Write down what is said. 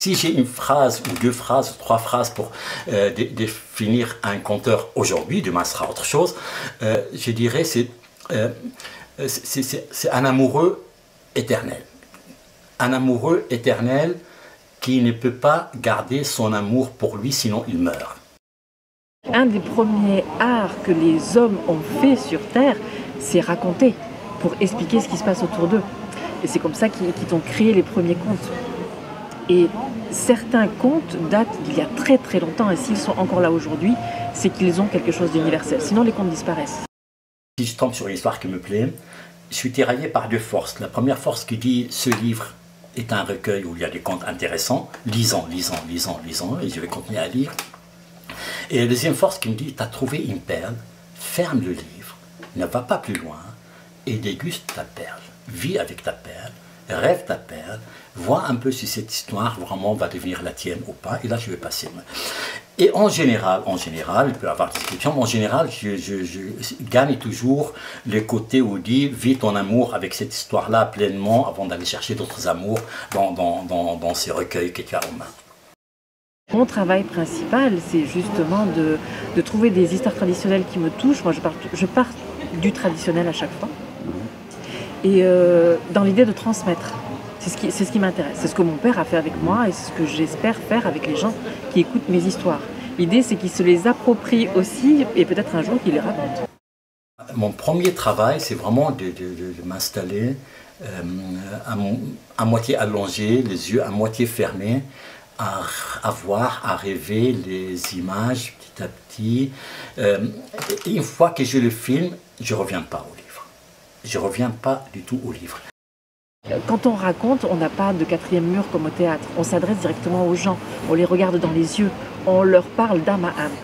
Si j'ai une phrase ou deux phrases, trois phrases pour définir un conteur aujourd'hui, demain sera autre chose, je dirais c'est un amoureux éternel. Un amoureux éternel qui ne peut pas garder son amour pour lui, sinon il meurt. Un des premiers arts que les hommes ont fait sur Terre, c'est raconter, pour expliquer ce qui se passe autour d'eux. Et c'est comme ça qu'ils ont créé les premiers contes. Et certains contes datent d'il y a très très longtemps, et s'ils sont encore là aujourd'hui, c'est qu'ils ont quelque chose d'universel. Sinon les contes disparaissent. Si je tombe sur une histoire qui me plaît, je suis tiraillé par deux forces. La première force qui dit ce livre est un recueil où il y a des contes intéressants, lisons, et je vais continuer à lire. Et la deuxième force qui me dit, tu as trouvé une perle, ferme le livre, ne va pas plus loin et déguste ta perle. Vis avec ta perle, rêve ta perle, vois un peu si cette histoire vraiment va devenir la tienne ou pas, et là je vais passer. Et en général, il peut y avoir des descriptions, mais en général, je gagne toujours le côté où on dit, vis ton amour avec cette histoire-là pleinement avant d'aller chercher d'autres amours dans ces recueils que tu as en main. Mon travail principal, c'est justement de trouver des histoires traditionnelles qui me touchent. Moi, je pars du traditionnel à chaque fois. Et dans l'idée de transmettre. C'est ce qui m'intéresse. C'est ce que mon père a fait avec moi et c'est ce que j'espère faire avec les gens qui écoutent mes histoires. L'idée, c'est qu'ils se les approprient aussi et peut-être un jour qu'ils les racontent. Mon premier travail, c'est vraiment de m'installer à moitié allongé, les yeux à moitié fermés, à voir, à rêver les images petit à petit. Et une fois que je le filme, je ne reviens pas au livre. Je ne reviens pas du tout au livre. Quand on raconte, on n'a pas de quatrième mur comme au théâtre. On s'adresse directement aux gens, on les regarde dans les yeux, on leur parle d'âme à âme.